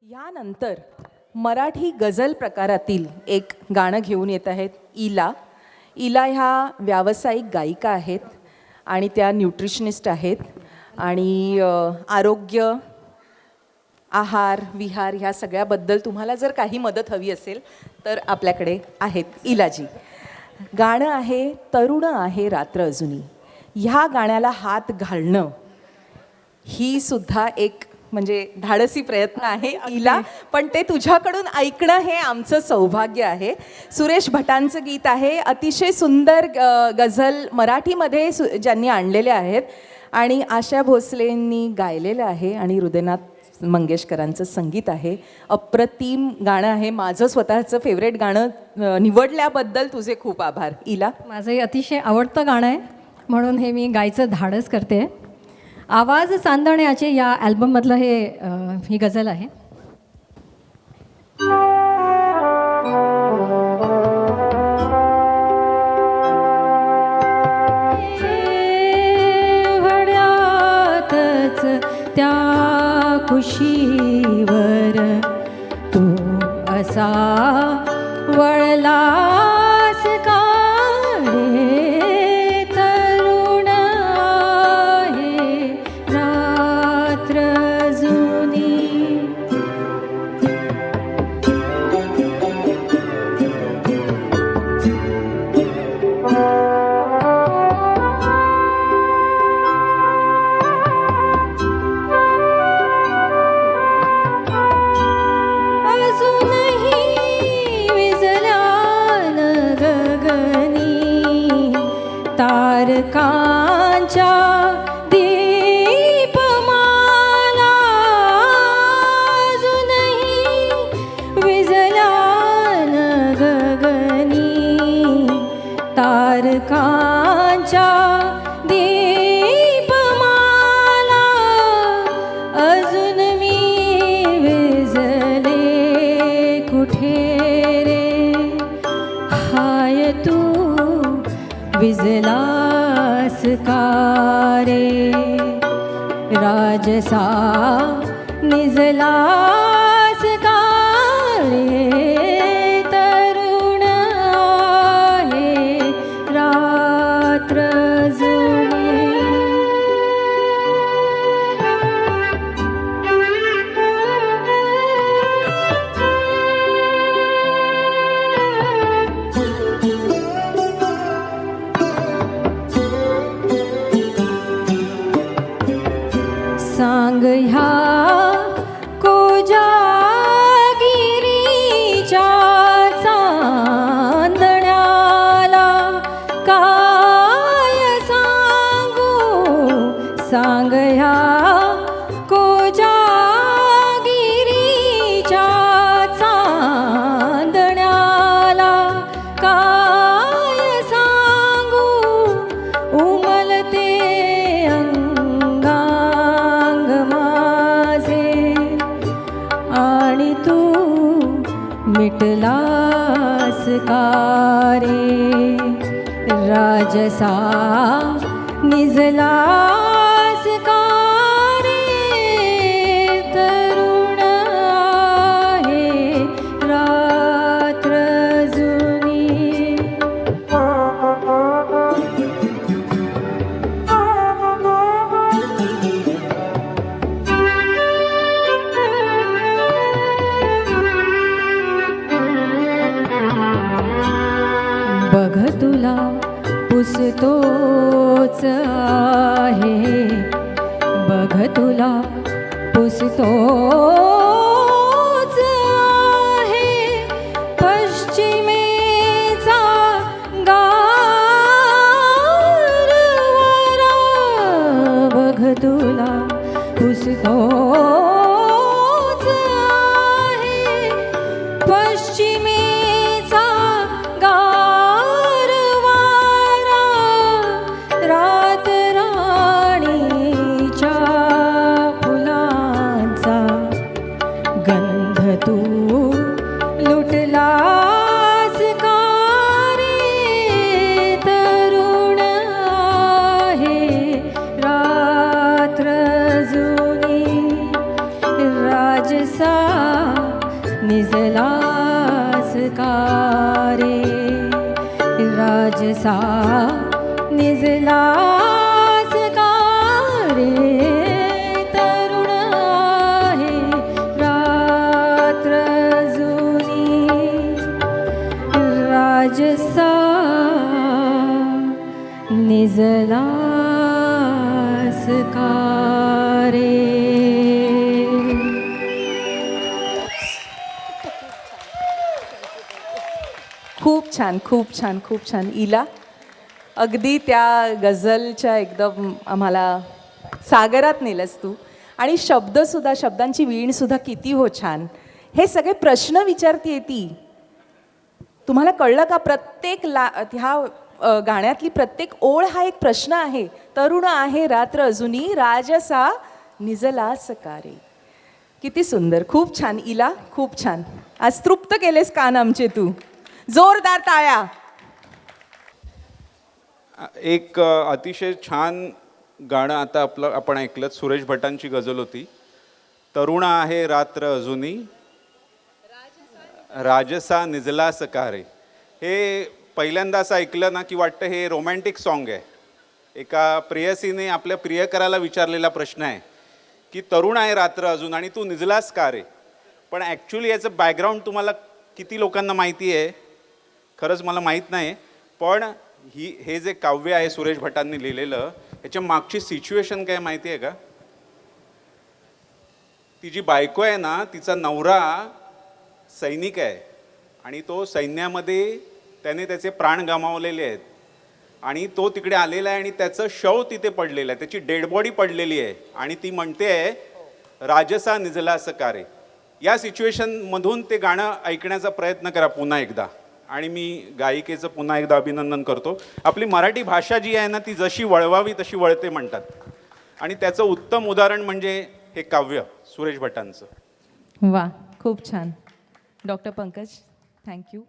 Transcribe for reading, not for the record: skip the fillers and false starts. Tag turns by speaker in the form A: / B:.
A: यानंतर मराठी गझल प्रकारातील एक गाणं घेऊन येत आहेत इला. इला ह्या व्यावसायिक गायिका आहेत आणि त्या न्यूट्रिशनिस्ट आहेत आणि आरोग्य, आहार, विहार ह्या सगळ्याबद्दल तुम्हाला जर काही मदत हवी असेल तर आपल्याकडे आहेत इलाजी. गाणं आहे तरुण आहे रात्र अजूनी. ह्या गाण्याला हात घालणं ही सुद्धा एक म्हणजे धाडसी प्रयत्न आहे इला, पण ते तुझ्याकडून ऐकणं हे आमचं सौभाग्य आहे. सुरेश भटांचं गीत आहे, अतिशय सुंदर गझल मराठीमध्ये ज्यांनी आणलेले आहेत आणि आशा भोसलेंनी गायलेलं आहे आणि हृदयनाथ मंगेशकरांचं संगीत आहे. अप्रतिम गाणं आहे. माझं स्वतःचं फेवरेट गाणं निवडल्याबद्दल तुझे खूप आभार इला.
B: माझं हे अतिशय आवडतं गाणं आहे म्हणून हे मी गायचं धाडस करते. आवाज चांदण्याचे या अल्बममधलं ही गझल आहे. वड्यातच त्या कुशीवर तू असा वळलास का रे, तरुण आहे रात्र जुनी. तारकांच्या दीपमाला अजूनही विझल्या न गगनी. तारकांच्या दीपमाला अजून मी विझले कुठे रे. हाय तू विझलास का रे, राजसा निजलास का रे, तरुण आहे रात्र जुनी. सांग ह्या कोजागिरीच्या चांदण्याला काय सांगू. सांग ह्या कोजागिरीच्या चांदण्याला काय सांगू. उमलते आणि तू मिटलास का रे, राजसा निजलास का रे, तरुण आहे रात्र जुनी. बघ तुला पुसतोच आहे, बघ तुला पुसतोच आहे. पश्चिमेचा गारवारा बघ तुला पुसतोच आहे. पश्चिमेचा रातराणीच्या फुलांचा गंध तू लुटलास का रे, तरुण आहे रात्र जुनी. निजलास कारे राजसा निजलास कारे तरुण आहे रात्र जुनी राजसा निजलास कारे.
A: खूप छान, खूप छान, खूप छान. इला, अगदी त्या गझलच्या एकदम आम्हाला सागरात नेलंस तू. आणि शब्दसुद्धा, शब्दांची वीणसुद्धा किती हो छान. हे सगळे प्रश्न विचारतीये ती. तुम्हाला कळलं का? प्रत्येक ह्या गाण्यातली प्रत्येक ओळ हा एक प्रश्न आहे. तरुण आहे रात्र अजूनी राजसा निजलास कारे. किती सुंदर. खूप छान इला, खूप छान. आज तृप्त केलेस कान आमचे तू. जोरदार टाळ्या.
C: एक अतिशय छान गाणं आता आपण ऐकलं. सुरेश भटांची गझल होती. तरुण आहे रात्र अजूनी राजसा निजलास कारे. हे पहिल्यांदा असं ऐकलं ना की वाटतं हे रोमॅन्टिक सॉन्ग आहे. एका प्रेयसीने आपल्या प्रियकराला विचारलेला प्रश्न आहे की तरुण आहे रात्र अजून आणि तू निजलास का रे. पण ॲक्च्युली याचं बॅकग्राऊंड तुम्हाला किती लोकांना माहिती आहे? खरंच मला माहीत नाही. पण हे जे काव्य आहे सुरेश भटांनी लिहिलेलं, याच्या मागची सिच्युएशन काय माहिती आहे का? ती जी बायको आहे ना, तिचा नवरा सैनिक आहे आणि तो सैन्यामध्ये त्याने त्याचे प्राण गमावलेले आहेत आणि तो तिकडे आलेला आहे आणि त्याचं शव तिथे पडलेलं आहे, त्याची डेड बॉडी पडलेली आहे आणि ती म्हणते आहे राजसा निजलास कारे. या सिच्युएशनमधून ते गाणं ऐकण्याचा प्रयत्न करा पुन्हा एकदा. आणि मी गायिकेचं पुन्हा एकदा अभिनंदन करतो. आपली मराठी भाषा जी आहे ना, ती जशी वळवावी तशी वळते म्हणतात आणि त्याचं उत्तम उदाहरण म्हणजे हे काव्य सुरेश भटांचं.
A: वा, खूप छान. Doctor Pankaj, thank you.